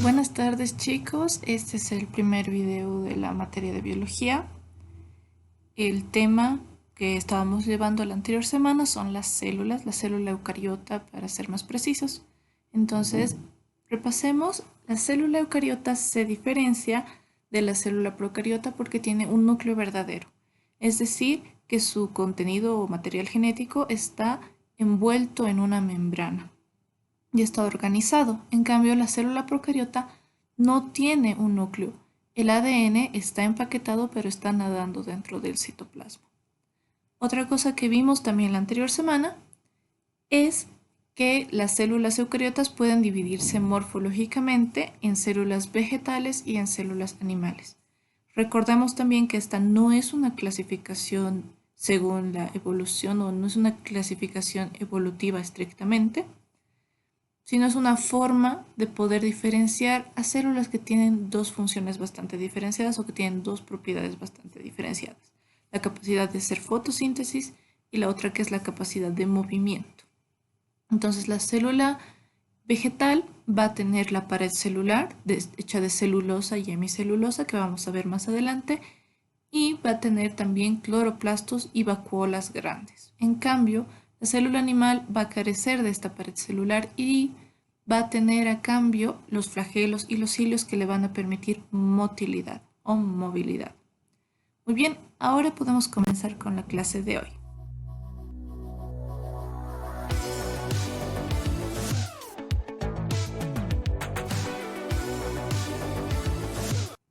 Buenas tardes chicos, este es el primer video de la materia de biología. El tema que estábamos llevando la anterior semana son las células, la célula eucariota para ser más precisos. Entonces, repasemos, la célula eucariota se diferencia de la célula procariota porque tiene un núcleo verdadero, es decir, que su contenido o material genético está envuelto en una membrana y está organizado. En cambio, la célula procariota no tiene un núcleo. El ADN está empaquetado pero está nadando dentro del citoplasma. Otra cosa que vimos también la anterior semana es que las células eucariotas pueden dividirse morfológicamente en células vegetales y en células animales. Recordemos también que esta no es una clasificación según la evolución o no es una clasificación evolutiva estrictamente, sino es una forma de poder diferenciar a células que tienen dos funciones bastante diferenciadas o que tienen dos propiedades bastante diferenciadas. La capacidad de hacer fotosíntesis y la otra que es la capacidad de movimiento. Entonces la célula vegetal va a tener la pared celular hecha de celulosa y hemicelulosa que vamos a ver más adelante y va a tener también cloroplastos y vacuolas grandes. En cambio, la célula animal va a carecer de esta pared celular y va a tener a cambio los flagelos y los cilios que le van a permitir motilidad o movilidad. Muy bien, ahora podemos comenzar con la clase de hoy.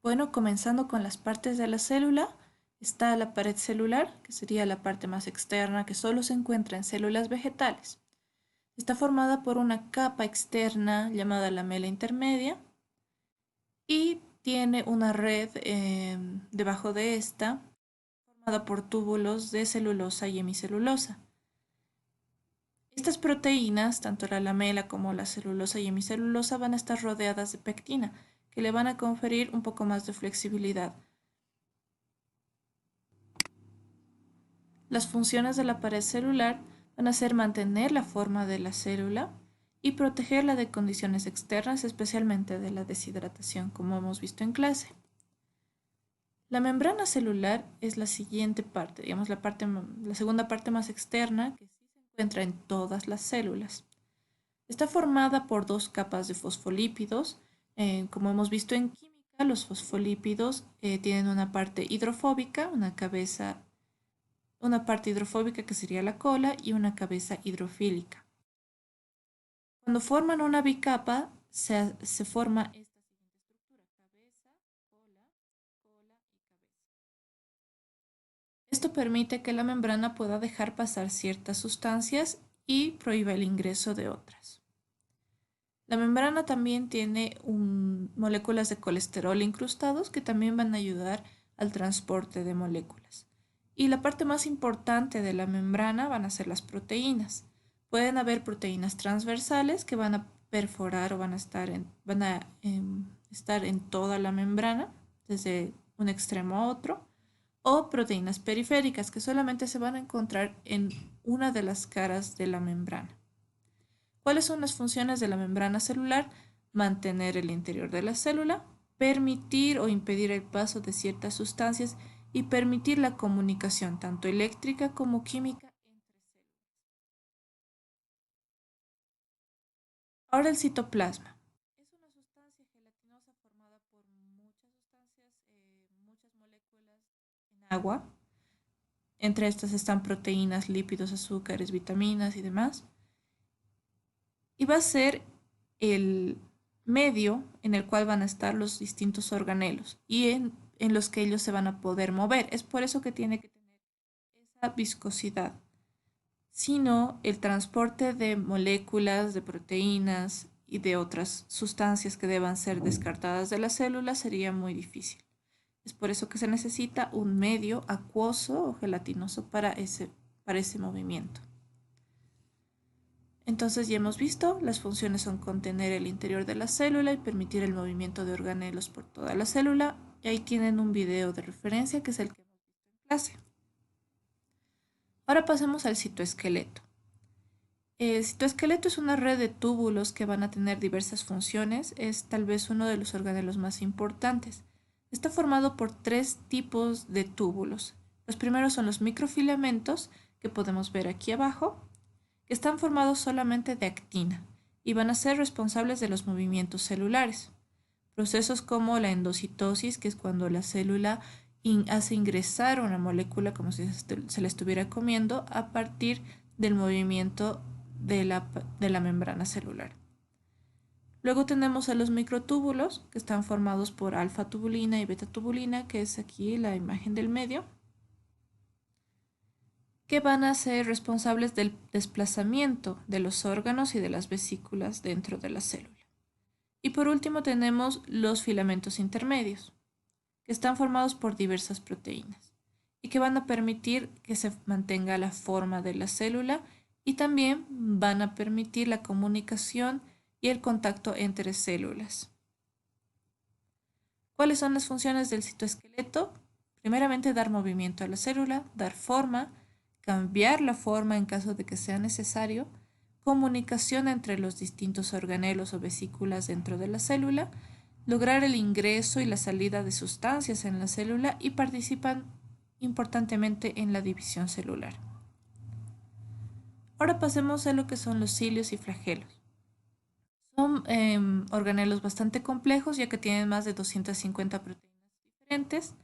Bueno, comenzando con las partes de la célula, está la pared celular, que sería la parte más externa que solo se encuentra en células vegetales. Está formada por una capa externa llamada lamela intermedia y tiene una red debajo de esta formada por túbulos de celulosa y hemicelulosa. Estas proteínas, tanto la lamela como la celulosa y hemicelulosa, van a estar rodeadas de pectina, que le van a conferir un poco más de flexibilidad. Las funciones de la pared celular van a ser mantener la forma de la célula y protegerla de condiciones externas, especialmente de la deshidratación, como hemos visto en clase. La membrana celular es la siguiente parte, digamos la segunda parte más externa que sí se encuentra en todas las células. Está formada por dos capas de fosfolípidos. Como hemos visto en química, los fosfolípidos tienen una parte hidrofóbica, una parte hidrofóbica que sería la cola y una cabeza hidrofílica. Cuando forman una bicapa, se forma esta siguiente estructura: cabeza, cola, cola y cabeza. Esto permite que la membrana pueda dejar pasar ciertas sustancias y prohíbe el ingreso de otras. La membrana también tiene moléculas de colesterol incrustados que también van a ayudar al transporte de moléculas. Y la parte más importante de la membrana van a ser las proteínas. Pueden haber proteínas transversales que van a perforar o van a estar en toda la membrana, desde un extremo a otro, o proteínas periféricas que solamente se van a encontrar en una de las caras de la membrana. ¿Cuáles son las funciones de la membrana celular? Mantener el interior de la célula, permitir o impedir el paso de ciertas sustancias y permitir la comunicación tanto eléctrica como química entre células. Ahora el citoplasma. Es una sustancia gelatinosa formada por muchas moléculas en agua. Entre estas están proteínas, lípidos, azúcares, vitaminas y demás. Y va a ser el medio en el cual van a estar los distintos organelos y en los que ellos se van a poder mover. Es por eso que tiene que tener esa viscosidad. Sino el transporte de moléculas, de proteínas y de otras sustancias que deban ser descartadas de la célula sería muy difícil. Es por eso que se necesita un medio acuoso o gelatinoso para ese movimiento. Entonces ya hemos visto, las funciones son contener el interior de la célula y permitir el movimiento de organelos por toda la célula. Y ahí tienen un video de referencia que es el que hemos visto en clase. Ahora pasemos al citoesqueleto. El citoesqueleto es una red de túbulos que van a tener diversas funciones. Es tal vez uno de los organelos más importantes. Está formado por tres tipos de túbulos. Los primeros son los microfilamentos, que podemos ver aquí abajo, que están formados solamente de actina y van a ser responsables de los movimientos celulares. Procesos como la endocitosis, que es cuando la célula hace ingresar una molécula como si se la estuviera comiendo a partir del movimiento de la membrana celular. Luego tenemos a los microtúbulos, que están formados por alfa-tubulina y beta-tubulina, que es aquí la imagen del medio, que van a ser responsables del desplazamiento de los órganos y de las vesículas dentro de la célula. Y por último tenemos los filamentos intermedios, que están formados por diversas proteínas y que van a permitir que se mantenga la forma de la célula y también van a permitir la comunicación y el contacto entre células. ¿Cuáles son las funciones del citoesqueleto? Primeramente, dar movimiento a la célula, dar forma, cambiar la forma en caso de que sea necesario, comunicación entre los distintos organelos o vesículas dentro de la célula, lograr el ingreso y la salida de sustancias en la célula y participan importantemente en la división celular. Ahora pasemos a lo que son los cilios y flagelos. Son organelos bastante complejos ya que tienen más de 250 proteínas diferentes.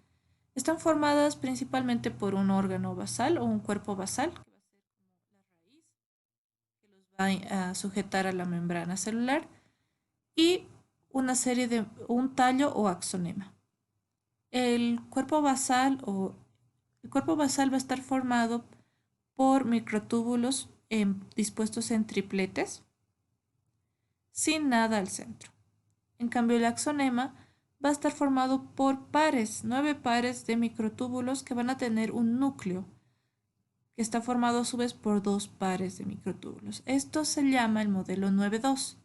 Están formadas principalmente por un órgano basal o un cuerpo basal, que va a ser como la raíz que los va a sujetar a la membrana celular, y una serie de un tallo o axonema. El cuerpo basal va a estar formado por microtúbulos dispuestos en tripletes, sin nada al centro. En cambio, el axonema va a estar formado por pares, 9 pares de microtúbulos que van a tener un núcleo, que está formado a su vez por 2 pares de microtúbulos. Esto se llama el modelo 9-2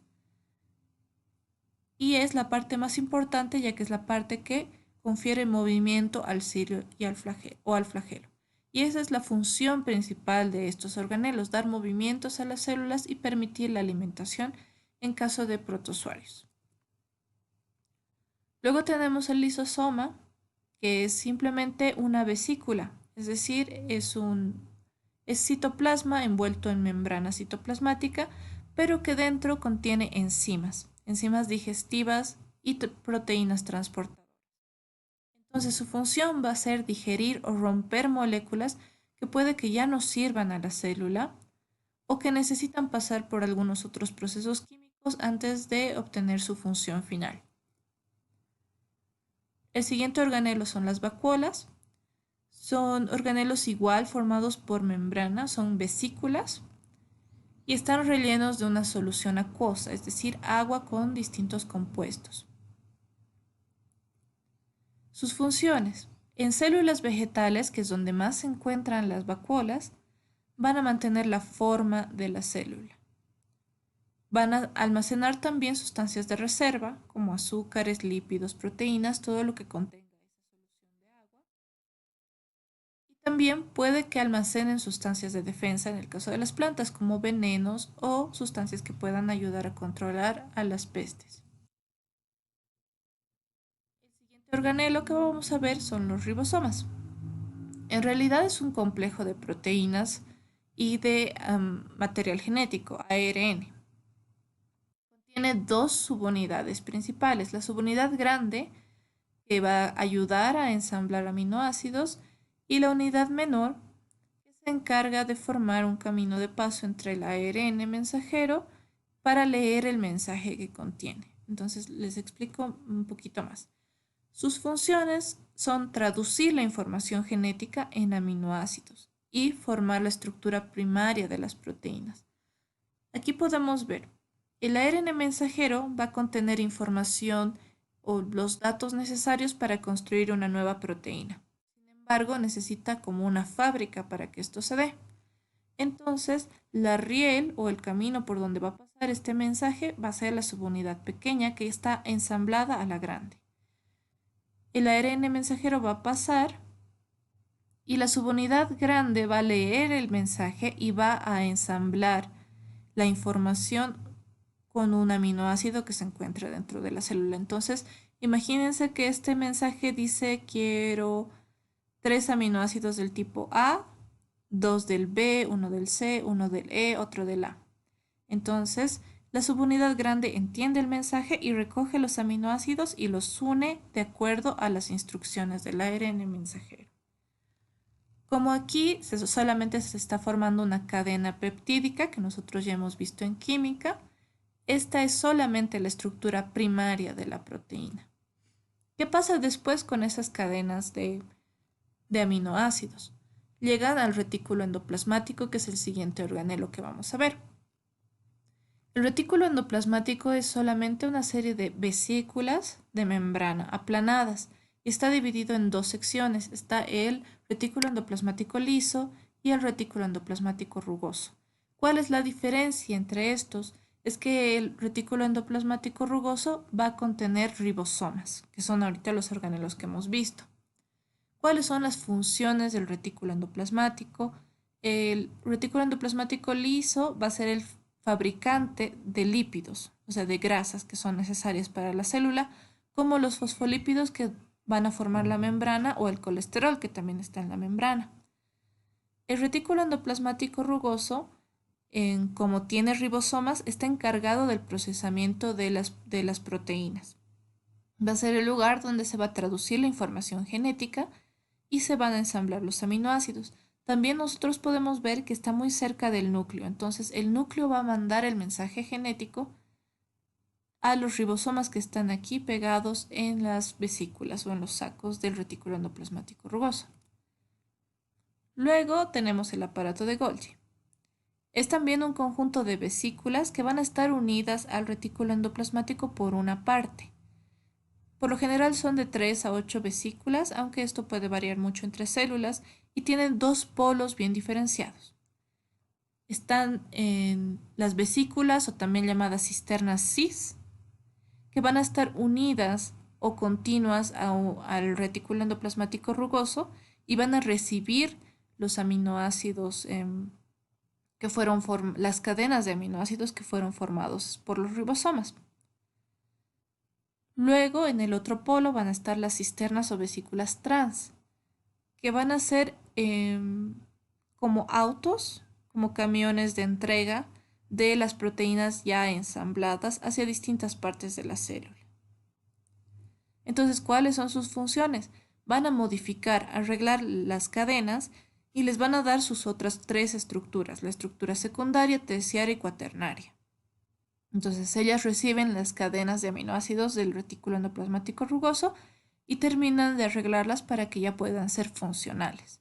y es la parte más importante ya que es la parte que confiere movimiento al cilio y al flagelo. Y esa es la función principal de estos organelos, dar movimientos a las células y permitir la alimentación en caso de protozoarios. Luego tenemos el lisosoma, que es simplemente una vesícula, es decir, es citoplasma envuelto en membrana citoplasmática, pero que dentro contiene enzimas digestivas y proteínas transportadoras. Entonces su función va a ser digerir o romper moléculas que puede que ya no sirvan a la célula o que necesitan pasar por algunos otros procesos químicos antes de obtener su función final. El siguiente organelo son las vacuolas. Son organelos igual formados por membrana, son vesículas y están rellenos de una solución acuosa, es decir, agua con distintos compuestos. Sus funciones. En células vegetales, que es donde más se encuentran las vacuolas, van a mantener la forma de la célula. Van a almacenar también sustancias de reserva, como azúcares, lípidos, proteínas, todo lo que contenga esa solución de agua. Y también puede que almacenen sustancias de defensa en el caso de las plantas, como venenos o sustancias que puedan ayudar a controlar a las pestes. El siguiente organelo que vamos a ver son los ribosomas. En realidad es un complejo de proteínas y de material genético, ARN. Contiene dos subunidades principales. La subunidad grande, que va a ayudar a ensamblar aminoácidos, y la unidad menor, que se encarga de formar un camino de paso entre el ARN mensajero para leer el mensaje que contiene. Entonces les explico un poquito más. Sus funciones son traducir la información genética en aminoácidos y formar la estructura primaria de las proteínas. Aquí podemos ver, el ARN mensajero va a contener información o los datos necesarios para construir una nueva proteína. Sin embargo, necesita como una fábrica para que esto se dé. Entonces, la riel o el camino por donde va a pasar este mensaje va a ser la subunidad pequeña que está ensamblada a la grande. El ARN mensajero va a pasar y la subunidad grande va a leer el mensaje y va a ensamblar la información con un aminoácido que se encuentra dentro de la célula. Entonces, imagínense que este mensaje dice quiero 3 aminoácidos del tipo A, 2 del B, 1 del C, 1 del E, otro del A. Entonces, la subunidad grande entiende el mensaje y recoge los aminoácidos y los une de acuerdo a las instrucciones del ARN mensajero. Como aquí solamente se está formando una cadena peptídica que nosotros ya hemos visto en química, esta es solamente la estructura primaria de la proteína. ¿Qué pasa después con esas cadenas de aminoácidos? Llegan al retículo endoplasmático, que es el siguiente organelo que vamos a ver. El retículo endoplasmático es solamente una serie de vesículas de membrana aplanadas y está dividido en 2 secciones. Está el retículo endoplasmático liso y el retículo endoplasmático rugoso. ¿Cuál es la diferencia entre estos? Es que el retículo endoplasmático rugoso va a contener ribosomas, que son ahorita los organelos que hemos visto. ¿Cuáles son las funciones del retículo endoplasmático? El retículo endoplasmático liso va a ser el fabricante de lípidos, o sea, de grasas que son necesarias para la célula, como los fosfolípidos que van a formar la membrana o el colesterol que también está en la membrana. El retículo endoplasmático rugoso, como tiene ribosomas, está encargado del procesamiento de las proteínas. Va a ser el lugar donde se va a traducir la información genética y se van a ensamblar los aminoácidos. También nosotros podemos ver que está muy cerca del núcleo, entonces el núcleo va a mandar el mensaje genético a los ribosomas que están aquí pegados en las vesículas o en los sacos del retículo endoplasmático rugoso. Luego tenemos el aparato de Golgi. Es también un conjunto de vesículas que van a estar unidas al retículo endoplasmático por una parte. Por lo general son de 3 a 8 vesículas, aunque esto puede variar mucho entre células, y tienen 2 polos bien diferenciados. Están en las vesículas, o también llamadas cisternas cis, que van a estar unidas o continuas al retículo endoplasmático rugoso y van a recibir los aminoácidos las cadenas de aminoácidos que fueron formados por los ribosomas. Luego, en el otro polo van a estar las cisternas o vesículas trans, que van a ser como autos, como camiones de entrega de las proteínas ya ensambladas hacia distintas partes de la célula. Entonces, ¿cuáles son sus funciones? Van a modificar, arreglar las cadenas y les van a dar sus otras 3 estructuras, la estructura secundaria, terciaria y cuaternaria. Entonces ellas reciben las cadenas de aminoácidos del retículo endoplasmático rugoso y terminan de arreglarlas para que ya puedan ser funcionales.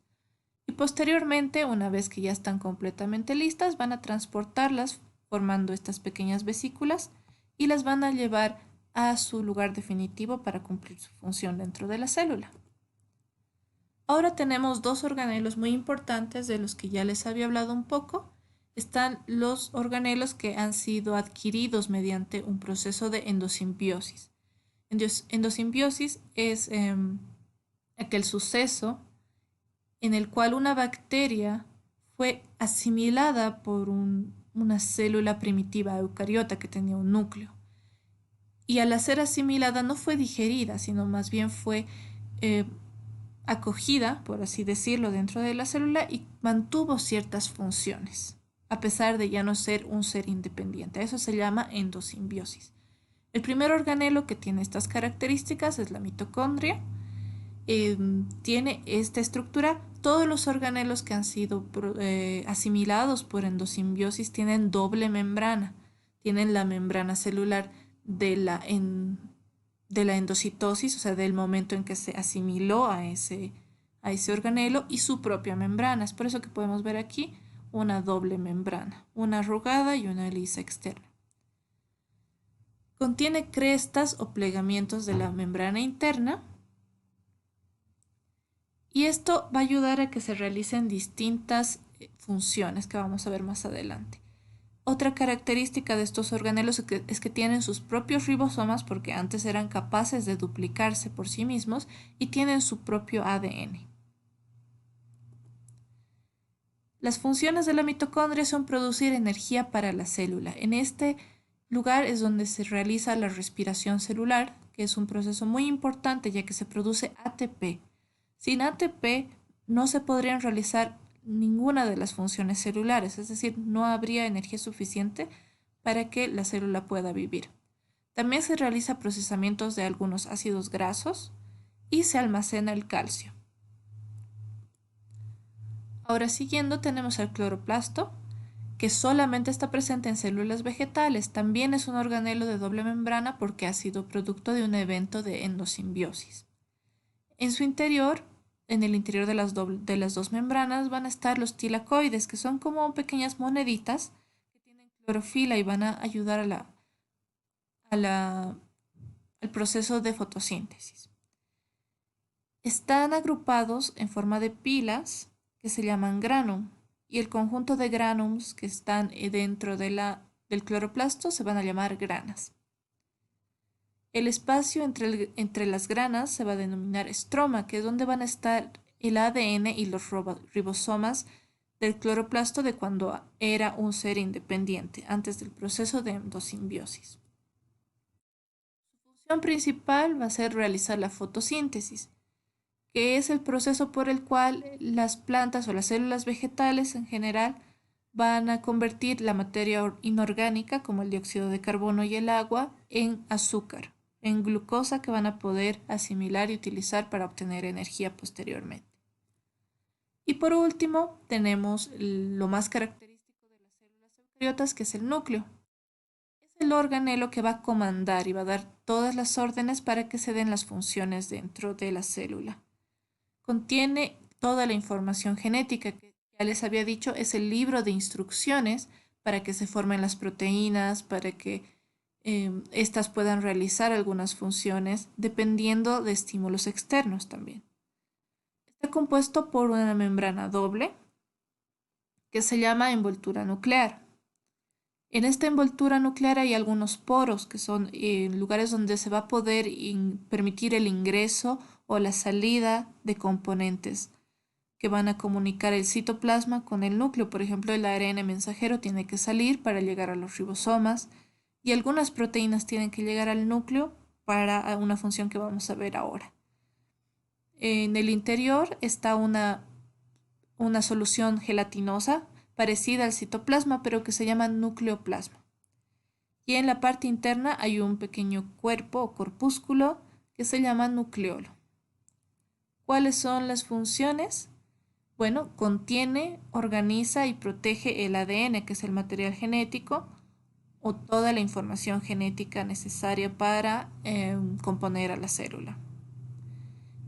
Y posteriormente, una vez que ya están completamente listas, van a transportarlas formando estas pequeñas vesículas y las van a llevar a su lugar definitivo para cumplir su función dentro de la célula. Ahora tenemos 2 organelos muy importantes de los que ya les había hablado un poco. Están los organelos que han sido adquiridos mediante un proceso de endosimbiosis. Endosimbiosis es aquel suceso en el cual una bacteria fue asimilada por una célula primitiva eucariota que tenía un núcleo. Y al ser asimilada no fue digerida, sino más bien fue acogida, por así decirlo, dentro de la célula y mantuvo ciertas funciones, a pesar de ya no ser un ser independiente. Eso se llama endosimbiosis. El primer organelo que tiene estas características es la mitocondria. Tiene esta estructura. Todos los organelos que han sido asimilados por endosimbiosis tienen doble membrana. Tienen la membrana celular de la endocitosis, o sea, del momento en que se asimiló a ese organelo, y su propia membrana. Es por eso que podemos ver aquí una doble membrana, una arrugada y una lisa externa. Contiene crestas o plegamientos de la membrana interna y esto va a ayudar a que se realicen distintas funciones que vamos a ver más adelante. Otra característica de estos organelos es que tienen sus propios ribosomas, porque antes eran capaces de duplicarse por sí mismos, y tienen su propio ADN. Las funciones de la mitocondria son producir energía para la célula. En este lugar es donde se realiza la respiración celular, que es un proceso muy importante ya que se produce ATP. Sin ATP no se podrían realizar ninguna de las funciones celulares, es decir, no habría energía suficiente para que la célula pueda vivir. También se realiza procesamientos de algunos ácidos grasos y se almacena el calcio. Ahora siguiendo tenemos el cloroplasto, que solamente está presente en células vegetales. También es un organelo de doble membrana porque ha sido producto de un evento de endosimbiosis. En su interior, en el interior de las dos membranas, van a estar los tilacoides, que son como pequeñas moneditas que tienen clorofila y van a ayudar al proceso de fotosíntesis. Están agrupados en forma de pilas que se llaman granum, y el conjunto de granums que están dentro del cloroplasto se van a llamar granas. El espacio entre las granas se va a denominar estroma, que es donde van a estar el ADN y los ribosomas del cloroplasto de cuando era un ser independiente, antes del proceso de endosimbiosis. Su función principal va a ser realizar la fotosíntesis, que es el proceso por el cual las plantas o las células vegetales en general van a convertir la materia inorgánica, como el dióxido de carbono y el agua, en azúcar, en glucosa que van a poder asimilar y utilizar para obtener energía posteriormente. Y por último, tenemos lo más característico de las células eucariotas, que es el núcleo. Es el organelo que va a comandar y va a dar todas las órdenes para que se den las funciones dentro de la célula. Contiene toda la información genética que ya les había dicho, es el libro de instrucciones para que se formen las proteínas, para que éstas puedan realizar algunas funciones dependiendo de estímulos externos también. Está compuesto por una membrana doble que se llama envoltura nuclear. En esta envoltura nuclear hay algunos poros que son lugares donde se va a poder permitir el ingreso o la salida de componentes que van a comunicar el citoplasma con el núcleo. Por ejemplo, el ARN mensajero tiene que salir para llegar a los ribosomas y algunas proteínas tienen que llegar al núcleo para una función que vamos a ver ahora. En el interior está una solución gelatinosa parecida al citoplasma, pero que se llama nucleoplasma. Y en la parte interna hay un pequeño cuerpo o corpúsculo que se llama nucleolo. ¿Cuáles son las funciones? Bueno, contiene, organiza y protege el ADN, que es el material genético, o toda la información genética necesaria para componer a la célula.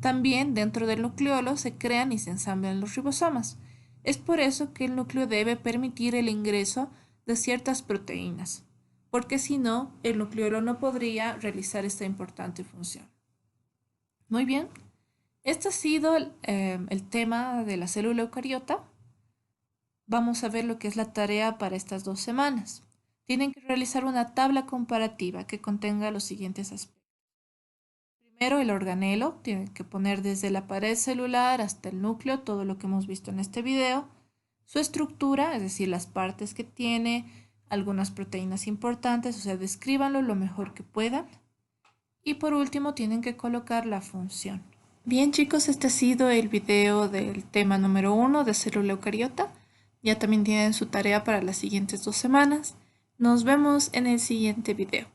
También dentro del nucleolo se crean y se ensamblan los ribosomas. Es por eso que el núcleo debe permitir el ingreso de ciertas proteínas, porque si no, el nucleolo no podría realizar esta importante función. Muy bien, este ha sido el tema de la célula eucariota. Vamos a ver lo que es la tarea para estas 2 semanas. Tienen que realizar una tabla comparativa que contenga los siguientes aspectos. Primero, el organelo. Tienen que poner desde la pared celular hasta el núcleo todo lo que hemos visto en este video. Su estructura, es decir, las partes que tiene, algunas proteínas importantes, o sea, descríbanlo lo mejor que puedan. Y por último, tienen que colocar la función. Bien, chicos, este ha sido el video del tema número 1 de célula eucariota. Ya también tienen su tarea para las siguientes 2 semanas. Nos vemos en el siguiente video.